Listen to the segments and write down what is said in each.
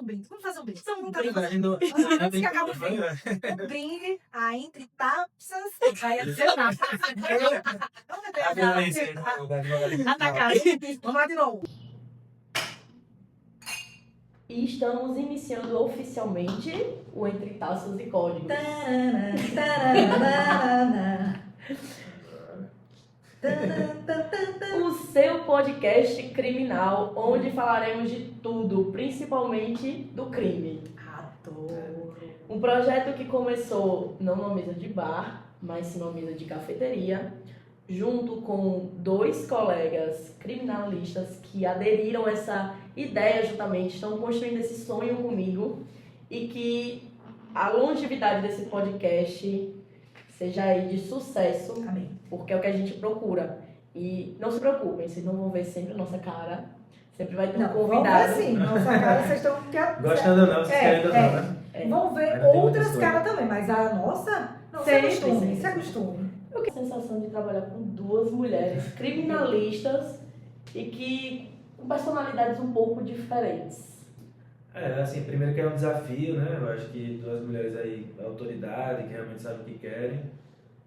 Um brinde. Vamos fazer um brinde. Então, Antes que acaba o brinde. Um brinde a entre taças. Vai dizer nada. Vamos lá de novo. E estamos iniciando oficialmente o Entre Taças e Códigos. O seu podcast criminal, onde falaremos de tudo, principalmente do crime. Adoro. Um projeto que começou não numa mesa de bar, mas sim numa mesa de cafeteria, junto com 2 colegas criminalistas que aderiram a essa ideia justamente, estão construindo esse sonho comigo e que a longevidade desse podcast seja aí de sucesso. Amém. Porque é o que a gente procura. E não se preocupem, vocês não vão ver sempre a nossa cara. Sempre vai ter um convidado. Vão ver sim, nossa cara, vocês estão... Gostando ou não, vocês querem ou não, né? Vão ver outras caras também, mas a nossa, não se acostume, se acostume. Eu tenho a sensação de trabalhar com 2 mulheres criminalistas e que com personalidades um pouco diferentes. Assim, primeiro que é um desafio, né? Eu acho que 2 mulheres aí, autoridade, que realmente sabem o que querem,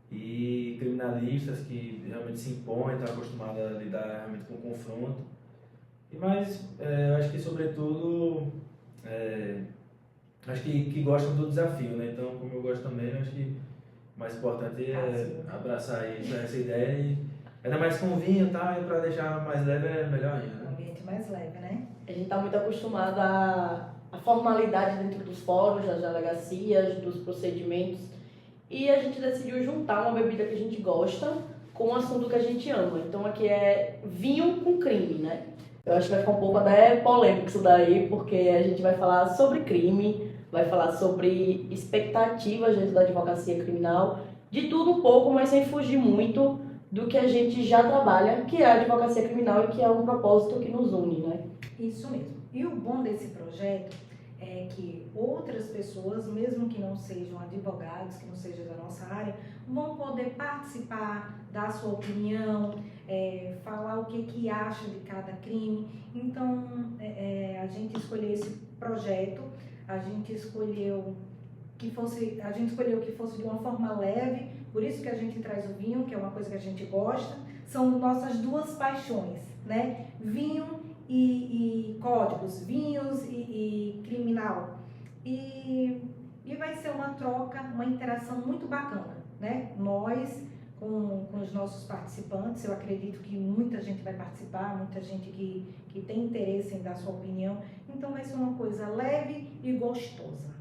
e criminalistas que realmente se impõem, estão acostumados a lidar realmente com o confronto. Mas eu acho que, sobretudo, acho que gostam do desafio, né? Então, como eu gosto também, eu acho que o mais importante é abraçar essa ideia e ainda mais com vinho e tal, e para deixar mais leve é melhor ainda, né? Um ambiente mais leve, né? A gente está muito acostumado à formalidade dentro dos fóruns, das delegacias, dos procedimentos. E a gente decidiu juntar uma bebida que a gente gosta com um assunto que a gente ama. Então aqui é vinho com crime, né? Eu acho que vai ficar um pouco até polêmico isso daí, porque a gente vai falar sobre crime, vai falar sobre expectativas dentro da advocacia criminal, de tudo um pouco, mas sem fugir muito do que a gente já trabalha, que é a advocacia criminal e que é um propósito que nos une, né? Isso mesmo. E o bom desse projeto é que outras pessoas, mesmo que não sejam advogados, que não sejam da nossa área, vão poder participar, dar sua opinião, falar o que acha de cada crime. Então, a gente escolheu esse projeto, a gente escolheu que fosse de uma forma leve, por isso que a gente traz o vinho, que é uma coisa que a gente gosta. São nossas 2 paixões, né? Vinho e códigos, vinhos e criminal. E vai ser uma troca, uma interação muito bacana, né? Nós, com os nossos participantes, eu acredito que muita gente vai participar, muita gente que tem interesse em dar sua opinião. Então vai ser uma coisa leve e gostosa.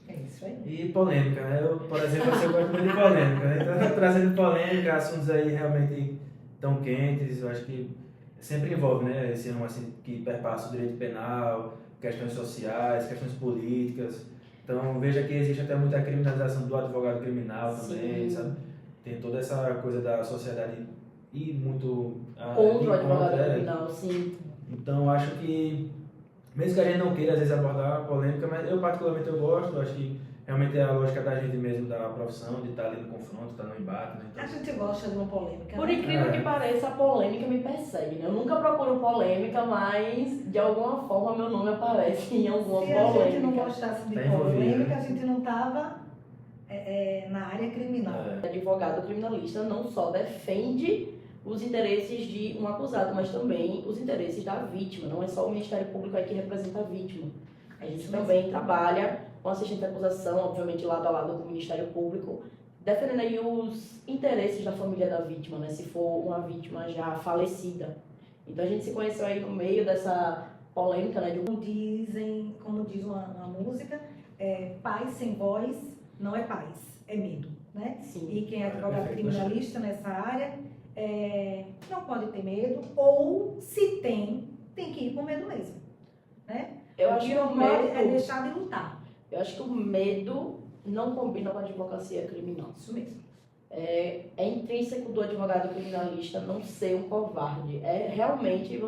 É isso aí. E polêmica, né? Eu, por exemplo, eu gosto muito de polêmica, né? Então, trazendo polêmica, assuntos aí realmente tão quentes, eu acho que sempre envolve, né? Esse ramo assim, que perpassa o direito penal, questões sociais, questões políticas. Então, veja que existe até muita criminalização do advogado criminal também, sabe? Tem toda essa coisa da sociedade e muito... Contra o advogado criminal, sim. Então, acho que, mesmo que a gente não queira, às vezes, abordar a polêmica, mas eu particularmente eu gosto, acho que realmente é a lógica da gente mesmo, da profissão, de estar ali no confronto, estar no embate, né? Então, A gente gosta de uma polêmica. Por incrível que pareça, a polêmica me persegue, né? Eu nunca procuro polêmica, mas de alguma forma meu nome aparece em alguma polêmica. Se a gente não gostasse de polêmica, a gente não estava na área criminal. O advogado criminalista não só defende os interesses de um acusado, mas também os interesses da vítima. Não é só o Ministério Público aí que representa a vítima. A gente também trabalha com assistente de acusação, obviamente lado a lado com o Ministério Público, defendendo aí os interesses da família da vítima, né? Se for uma vítima já falecida. Então a gente se conheceu aí no meio dessa polêmica, né? Como diz uma música, paz sem voz não é paz, é medo, né? Sim. E quem é advogado criminalista nessa área não pode ter medo, ou se tem que ir com medo mesmo, né? Eu acho que o medo é deixar de lutar. Eu acho que o medo não combina com a advocacia criminal. Isso mesmo. É intrínseco do advogado criminalista não ser um covarde. Realmente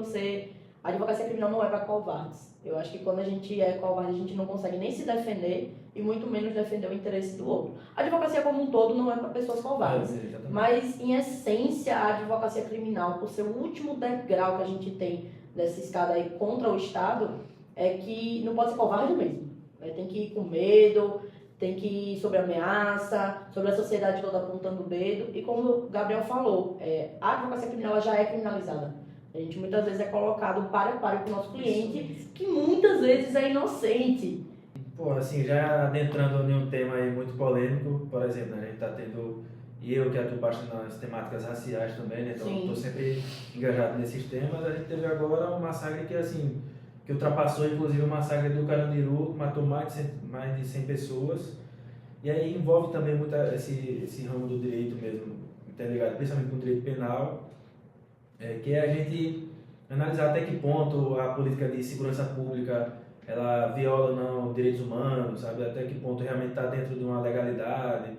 a advocacia criminal não é para covardes. Eu acho que quando a gente é covarde, a gente não consegue nem se defender e muito menos defender o interesse do outro. A advocacia como um todo não é para pessoas covardes. Mas, em essência, a advocacia criminal, por ser o último degrau que a gente tem dessa escada aí contra o Estado, é que não pode ser covarde mesmo. Tem que ir com medo, tem que ir sobre ameaça, sobre a sociedade toda apontando o dedo. E como o Gabriel falou, a advocacia criminal ela já é criminalizada. A gente muitas vezes é colocado para com o nosso cliente, que muitas vezes é inocente. Pô, assim, já adentrando em um tema aí muito polêmico, por exemplo, né, a gente tá tendo, e eu que atuo bastante nas temáticas raciais também, né, então Sim. estou sempre engajado nesses temas. A gente teve agora um massacre que, assim, que ultrapassou inclusive o massacre do Carandiru, que matou mais de 100 pessoas, e aí envolve também muito esse ramo do direito mesmo, interligado, principalmente com o direito penal, que é a gente analisar até que ponto a política de segurança pública ela viola ou não direitos humanos, sabe? Até que ponto realmente está dentro de uma legalidade,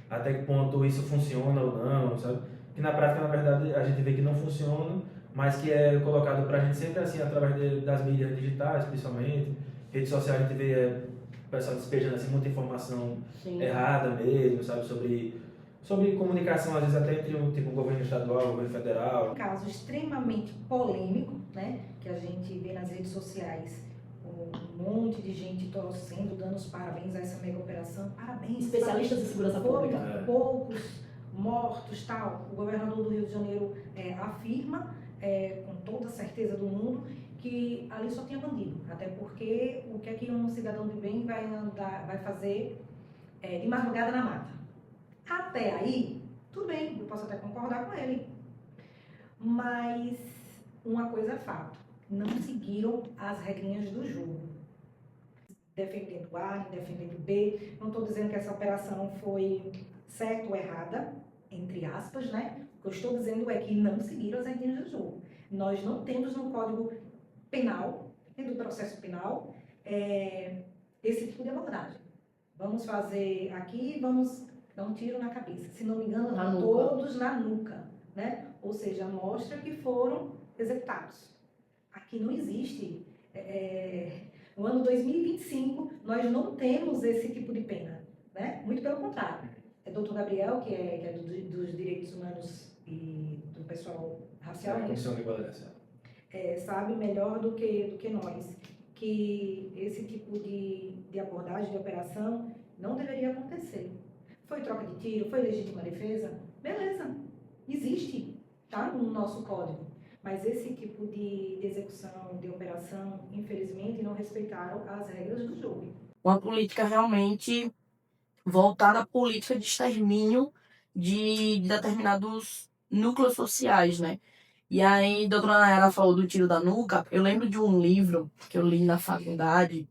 até que ponto isso funciona ou não, sabe? Que na prática, na verdade, a gente vê que não funciona, mas que é colocado para a gente sempre assim, através das mídias digitais, principalmente. Redes sociais, a gente vê o pessoal despejando assim, muita informação errada mesmo, sabe? Sobre comunicação, às vezes até entre o governo estadual, o governo federal. Um caso extremamente polêmico, né, que a gente vê nas redes sociais, um monte de gente torcendo, dando os parabéns a essa mega operação. Parabéns. Especialistas em segurança pública. Poucos mortos, tal. O governador do Rio de Janeiro afirma, com toda a certeza do mundo, que ali só tinha bandido. Até porque o que é que um cidadão de bem vai fazer de madrugada na mata? Até aí, tudo bem, eu posso até concordar com ele. Mas uma coisa é fato, não seguiram as regrinhas do jogo. Defendendo A, defendendo B. Não estou dizendo que essa operação foi certa ou errada, entre aspas, né? O que eu estou dizendo é que não seguiram as regrinhas do jogo. Nós não temos no Código Penal, e do processo penal, esse tipo de abordagem. Vamos fazer aqui, vamos dar um tiro na cabeça. Se não me engano, todos na nuca, né? Ou seja, mostra que foram executados. Aqui não existe. No ano 2025, nós não temos esse tipo de pena, né? Muito pelo contrário. Doutor Gabriel, que é dos direitos humanos e do pessoal racial, sabe melhor do que nós que esse tipo de abordagem, de operação, não deveria acontecer. Foi troca de tiro, foi legítima defesa? Beleza, existe, tá? No nosso código. Mas esse tipo de execução, de operação, infelizmente, não respeitaram as regras do jogo. Uma política realmente voltada à política de extermínio de determinados núcleos sociais, né? E aí, a doutora Nayara falou do tiro da nuca. Eu lembro de um livro que eu li na faculdade,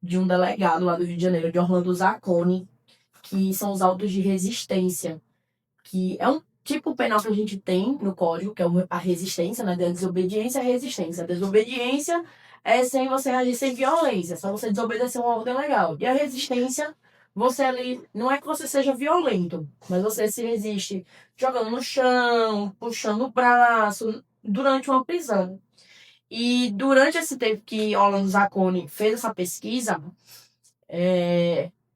de um delegado lá do Rio de Janeiro, de Orlando Zacconi, que são os autos de resistência, que é um tipo penal que a gente tem no código, que é a resistência, né? A desobediência e a resistência. A desobediência é sem você agir sem violência, só você desobedecer uma ordem legal. E a resistência, você ali, não é que você seja violento, mas você se resiste jogando no chão, puxando o braço, durante uma prisão. E durante esse tempo que Orlando Zacconi fez essa pesquisa,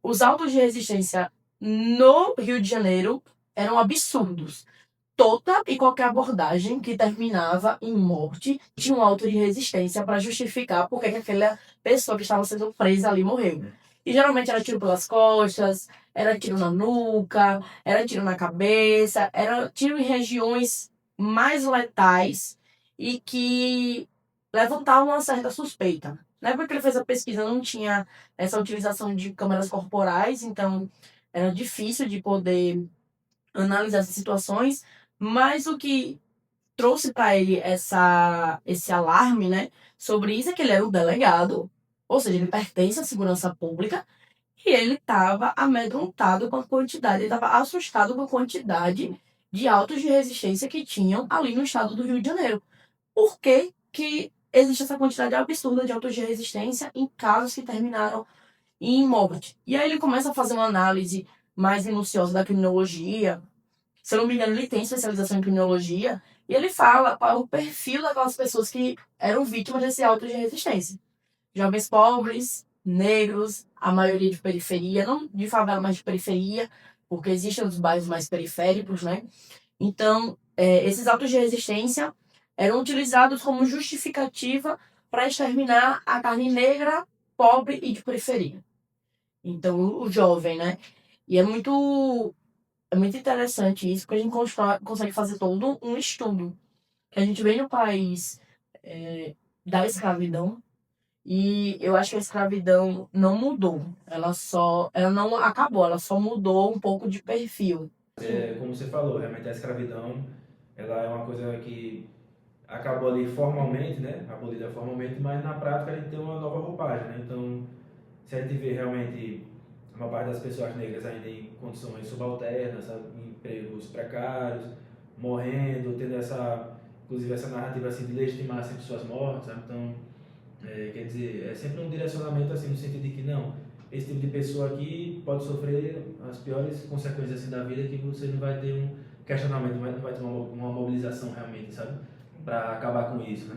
os autos de resistência no Rio de Janeiro eram absurdos. Toda e qualquer abordagem que terminava em morte tinha um auto de resistência para justificar porque aquela pessoa que estava sendo presa ali morreu. E geralmente era tiro pelas costas, era tiro na nuca, era tiro na cabeça, era tiro em regiões mais letais e que levantavam uma certa suspeita. Na época que ele fez a pesquisa não tinha essa utilização de câmeras corporais, então era difícil de poder analisar essas situações, mas o que trouxe para ele esse alarme, né, sobre isso é que ele era um delegado, ou seja, ele pertence à segurança pública, e ele estava amedrontado com a quantidade, ele estava assustado com a quantidade de autos de resistência que tinham ali no estado do Rio de Janeiro. Por que existe essa quantidade absurda de autos de resistência em casos que terminaram em morte? E aí ele começa a fazer uma análise mais minuciosa da criminologia. Se eu não me engano, ele tem especialização em criminologia, e ele fala qual é o perfil daquelas pessoas que eram vítimas desse auto de resistência. Jovens pobres, negros, a maioria de periferia, não de favela, mas de periferia, porque existem os bairros mais periféricos, né? Então, esses autos de resistência eram utilizados como justificativa para exterminar a carne negra, pobre e de periferia. Então, o jovem, né? E é muito interessante isso, porque a gente consegue fazer todo um estudo. Que a gente vem no país da escravidão, e eu acho que a escravidão não mudou. Ela não acabou, ela só mudou um pouco de perfil. Como você falou, realmente a escravidão, ela é uma coisa que acabou ali formalmente, né? Abolida formalmente, mas na prática a gente tem uma nova roupagem, né? Então, se a gente vê realmente uma parte das pessoas negras ainda em condições subalternas, sabe? Em empregos precários, morrendo, tendo inclusive essa narrativa assim de legitimar sempre suas mortes, sabe? Então, quer dizer, é sempre um direcionamento assim no sentido de que não, esse tipo de pessoa aqui pode sofrer as piores consequências assim da vida, que você não vai ter um questionamento, não vai ter uma mobilização realmente, sabe? Para acabar com isso, né?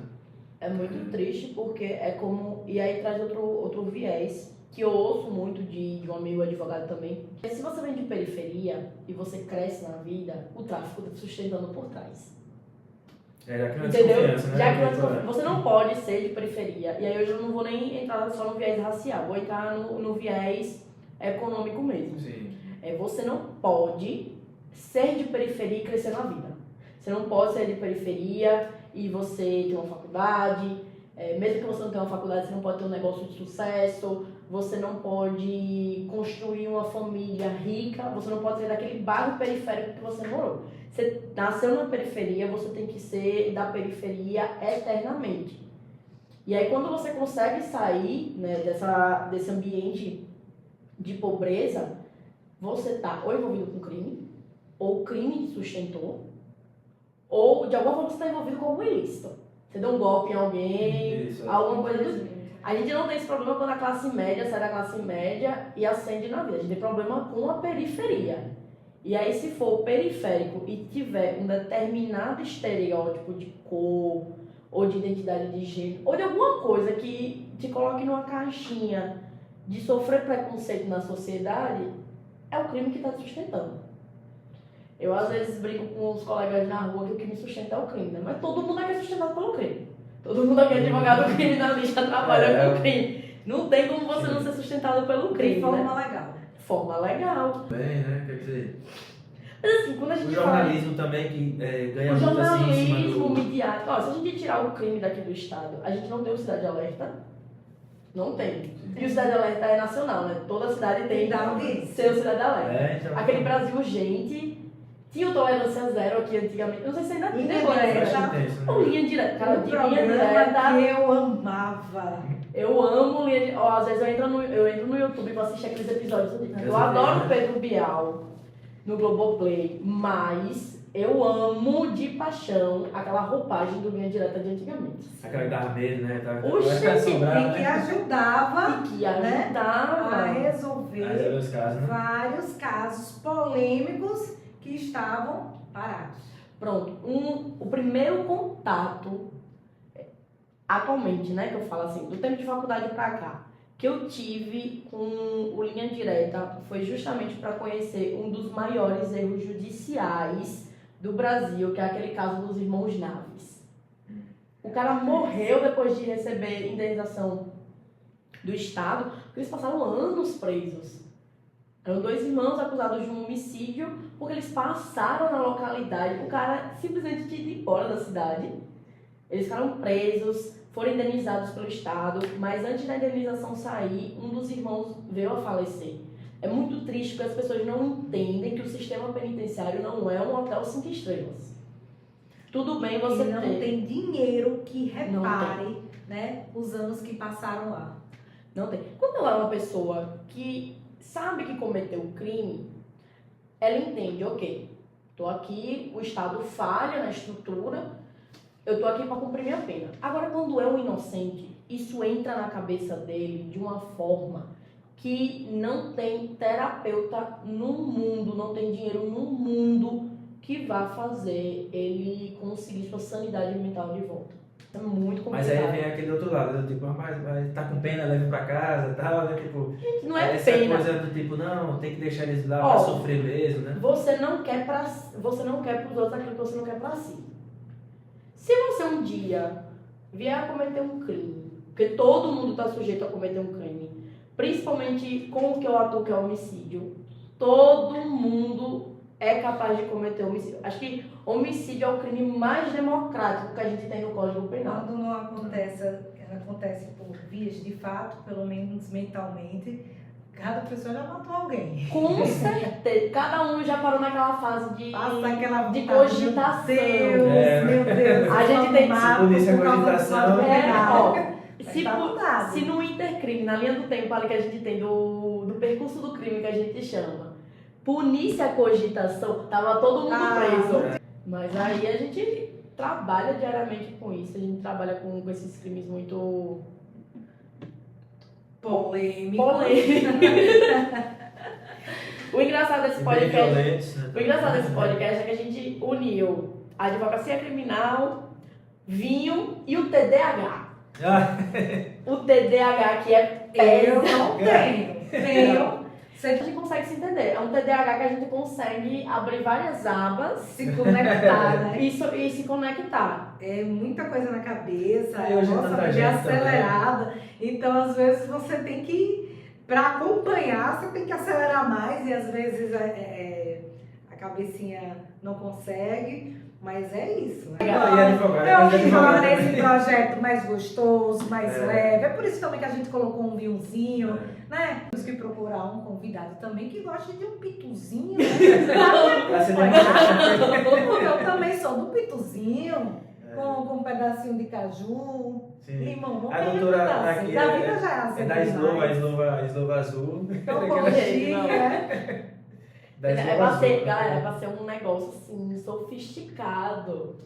É muito triste porque é como... E aí traz outro viés, que eu ouço muito de um amigo advogado também. Se você vem de periferia e você cresce na vida, o tráfico está te sustentando por trás. Já que não é Entendeu? desconfiança, né? Já que não é desconfiança. Você não pode ser de periferia. E aí hoje eu não vou nem entrar só no viés racial, vou entrar no viés econômico mesmo. Sim. Você não pode ser de periferia e crescer na vida. Você não pode ser de periferia e você ter uma faculdade. Mesmo que você não tenha uma faculdade, você não pode ter um negócio de sucesso. Você não pode construir uma família rica. Você não pode ser daquele bairro periférico que você morou. Você nasceu na periferia, você tem que ser da periferia eternamente. E aí quando você consegue sair, né, desse ambiente de pobreza, você está ou envolvido com crime, ou o crime te sustentou, ou de alguma forma você está envolvido com algum ilícito. Você deu um golpe em alguém, Isso, alguma coisa do tipo. A gente não tem esse problema quando a classe média sai da classe média e ascende na vida. A gente tem problema com a periferia. E aí, se for periférico e tiver um determinado estereótipo de cor, ou de identidade de gênero, ou de alguma coisa que te coloque numa caixinha de sofrer preconceito na sociedade, é o crime que está te sustentando. Eu, às vezes, brinco com os colegas na rua que o que me sustenta é o crime, né? Mas todo mundo aqui é sustentado pelo crime. Todo mundo aqui é advogado criminalista, trabalha com crime. Não tem como você não ser sustentado pelo crime, De forma né? legal. Forma legal. Bem, né? Quer dizer, Mas assim, quando a gente o jornalismo também que ganha o muito assim em cima jornalismo do... midiático, ó, se a gente tirar o crime daqui do estado, a gente não tem o Cidade Alerta. Não tem. E o Cidade Alerta é nacional, né? Toda cidade tem seu Cidade Alerta. Então, Aquele Brasil Urgente, tinha o Tolerância Zero aqui antigamente. Não sei se ainda tem Linha agora. Direta. Ou Linha Direta. Cara, Um de Linha programa Direta. que eu amava. Eu amo Linha Direta. Ó, às vezes eu entro no YouTube pra assistir aqueles episódios. Eu adoro Pedro Bial no Globoplay, mas eu amo de paixão aquela roupagem do Linha Direta de antigamente. Aquela que dava medo, né? Oxe, E que ajudava, E que ajudava. a resolver Aí os casos, né? vários casos polêmicos que estavam parados. Pronto, o primeiro contato, atualmente, né, que eu falo assim, do tempo de faculdade pra cá, que eu tive com o Linha Direta foi justamente para conhecer um dos maiores erros judiciais do Brasil, que é aquele caso dos irmãos Naves. O cara morreu depois de receber indenização do Estado, porque eles passaram anos presos. Eram 2 irmãos acusados de um homicídio, porque eles passaram na localidade, o cara simplesmente tinha ido embora da cidade. Eles ficaram presos, foram indenizados pelo Estado, mas antes da indenização sair, um dos irmãos veio a falecer. É muito triste porque as pessoas não entendem que o sistema penitenciário não é um hotel 5 estrelas. Tudo bem você E não tem dinheiro que repare, né, os anos que passaram lá. Não tem. Quando ela é uma pessoa que sabe que cometeu o crime, ela entende, ok, tô aqui, o Estado falha na estrutura, eu tô aqui para cumprir minha pena. Agora, quando é um inocente, isso entra na cabeça dele de uma forma que não tem terapeuta no mundo, não tem dinheiro no mundo que vá fazer ele conseguir sua sanidade mental de volta. É muito complicado. Mas aí vem aquele outro lado, do tipo, mas tá com pena, leve pra casa e tal, né? Tipo, Gente, não é essa pena. coisa do tipo, não, tem que deixar eles lá pra sofrer mesmo, né? Você não quer pros outros aquilo que você não quer pra si. Se você um dia vier a cometer um crime Porque todo mundo está sujeito a cometer um crime. Principalmente com o que eu atuo, que é o homicídio. Todo mundo é capaz de cometer homicídio. Acho que homicídio é o crime mais democrático que a gente tem no Código Penal. Quando não acontece por vias de fato, pelo menos mentalmente, cada pessoa já matou alguém. Com certeza. Cada um já parou naquela fase de cogitação. Meu Deus. A gente tem que se punisse a cogitação. Se no intercrime, na linha do tempo ali que a gente tem do percurso do crime que a gente chama, punisse a cogitação, tava todo mundo preso. Mas aí a gente trabalha diariamente com isso, a gente trabalha com esses crimes muito polêmicos. O engraçado desse podcast, violentos, né? o engraçado desse podcast é que a gente uniu a advocacia criminal, vinho e o TDAH. O TDAH que é Eu não tenho. A gente consegue se entender. É um TDAH que a gente consegue abrir várias abas, Se conectar, né? e se conectar. É muita coisa na cabeça, E hoje é nossa tanta vida é gente acelerada. Então, às vezes, você tem que, para acompanhar, você tem que acelerar mais e às vezes a cabecinha não consegue. Mas é isso. Né? Eu vim falar nesse projeto mais gostoso, mais leve. É por isso também que a gente colocou um vinhozinho, né? Temos que procurar um convidado também que goste de um pituzinho, né? Eu também sou do pituzinho, com um pedacinho de caju. Sim. Limão, vamos A doutora aqui da vida já é assim. é da Slova azul. Então, bom, chique, né? É pra ser um negócio assim, sofisticado.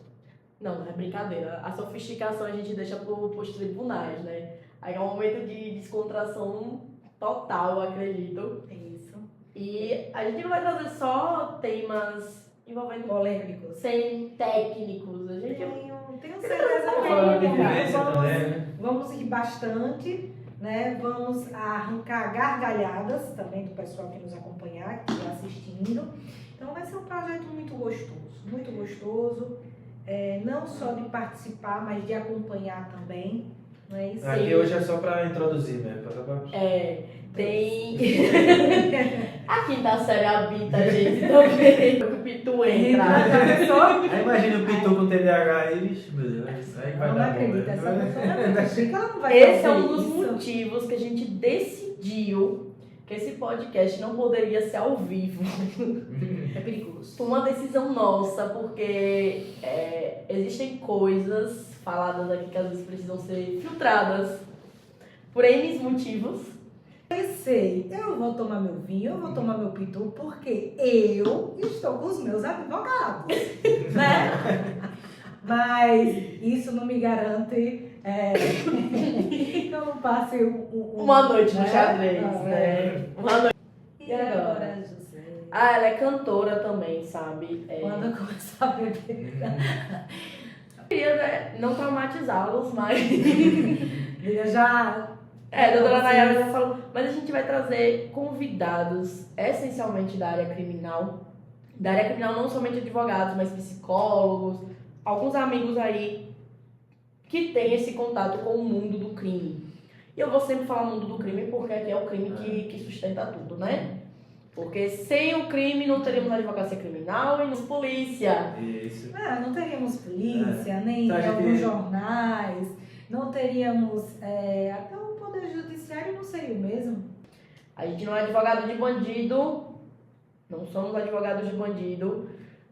Não é brincadeira. A sofisticação a gente deixa pros tribunais, né? Aí é um momento de descontração total, eu acredito. Isso. E a gente não vai trazer só temas envolvendo Polêmicos. sem técnicos. A gente Tenho certeza que vamos rir bastante. Né? Vamos arrancar gargalhadas também do pessoal que nos acompanhar, que está assistindo. Então vai ser um projeto muito gostoso, não só de participar, mas de acompanhar também. Não é isso? Aqui hoje é só para introduzir mesmo. Tem a quinta série habita a gente também. O Pitu entra. Aí imagina o Pitu com TDAH aí, bicho, meu Deus. Aí vai Eu não dar acredito, bom, essa né? pessoa que ela não vai Esse é fazer um dos isso. motivos que a gente decidiu que esse podcast não poderia ser ao vivo. É perigoso. Foi uma decisão nossa, porque existem coisas faladas aqui que às vezes precisam ser filtradas por N motivos. Pensei, eu vou tomar meu vinho, eu vou tomar meu pitu, porque eu estou com os meus advogados, né? Mas isso não me garante que eu não passe Uma noite no né? xadrez, Não, né? Uma noite. E agora, José? Ela é cantora também, sabe? Quando eu começar a beber. Eu queria, né, não traumatizá-los, mas... Eu já... A doutora Nayara já falou, mas a gente vai trazer convidados essencialmente da área criminal. Da área criminal não somente advogados, mas psicólogos, alguns amigos aí que têm esse contato com o mundo do crime. E eu vou sempre falar mundo do crime porque aqui é o crime que sustenta tudo, né? Porque sem o crime não teríamos advocacia criminal e não polícia. Isso. Não teríamos polícia, nem Então, alguns jornais, não teríamos... até o Poder Judiciário não seria o mesmo. A gente não é advogado de bandido, não somos advogados de bandido,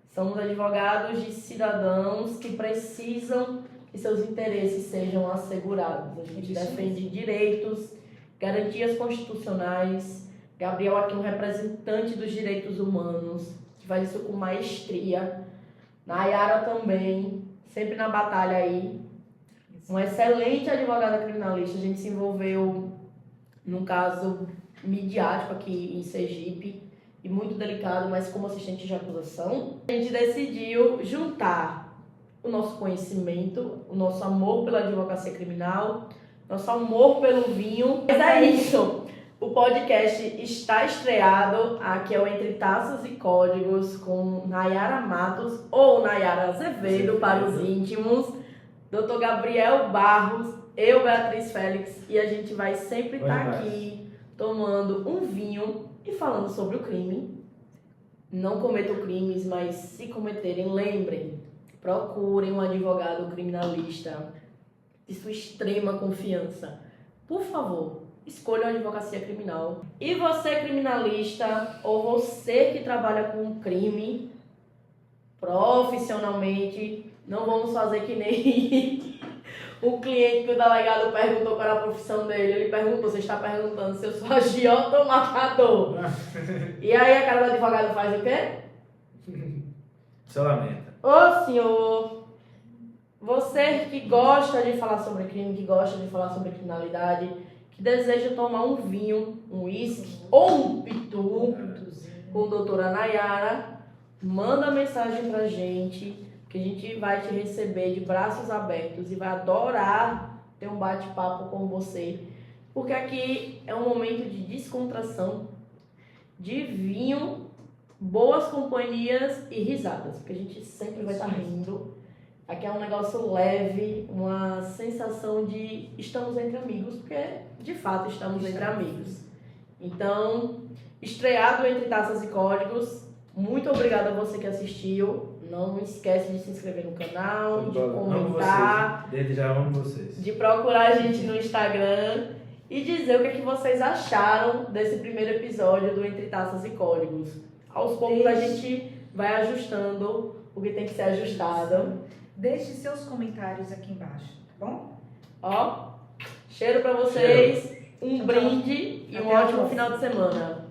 somos advogados de cidadãos que precisam que seus interesses sejam assegurados. A gente defende direitos, garantias constitucionais. Gabriel aqui é um representante dos direitos humanos, que faz isso com maestria. Nayara também, sempre na batalha aí. Uma excelente advogada criminalista. A gente se envolveu num caso midiático aqui em Sergipe, e muito delicado, mas como assistente de acusação. A gente decidiu juntar o nosso conhecimento, o nosso amor pela advocacia criminal, nosso amor pelo vinho. Mas é isso. O podcast está estreado, aqui é o Entre Taças e Códigos, com Nayara Matos, ou Nayara Azevedo, para os íntimos, Dr. Gabriel Barros eu, Beatriz Félix, e a gente vai sempre Bom estar demais. aqui tomando um vinho e falando sobre o crime. Não cometam crimes, mas se cometerem, lembrem, procurem um advogado criminalista de sua extrema confiança. Por favor, escolha uma advocacia criminal. E você, criminalista, ou você que trabalha com crime profissionalmente, não vamos fazer que nem o cliente que o delegado perguntou qual era a profissão dele. Ele perguntou, você está perguntando se eu sou agiota ou matador. E aí a cara do advogado faz o quê? Só lamenta. Ô senhor, você que gosta de falar sobre crime, que gosta de falar sobre criminalidade, que deseja tomar um vinho, um uísque ou um pitu com a doutora Nayara, manda mensagem pra gente, que a gente vai te receber de braços abertos e vai adorar ter um bate-papo com você, porque aqui é um momento de descontração, de vinho, boas companhias e risadas, porque a gente sempre vai estar rindo. Aqui é um negócio leve, uma sensação de estamos entre amigos, porque de fato estamos entre amigos. Então, estreado Entre Taças e Códigos, muito obrigada a você que assistiu. Não esquece de se inscrever no canal, de comentar, Vocês. Desde já amo vocês. de procurar a gente no Instagram e dizer o que vocês acharam desse primeiro episódio do Entre Taças e Códigos. Aos poucos a gente vai ajustando o que tem que ser ajustado. Deixe seus comentários aqui embaixo, tá bom? Ó, cheiro pra vocês, um Tchau, tchau. brinde e um Até a ótimo próxima. final de semana.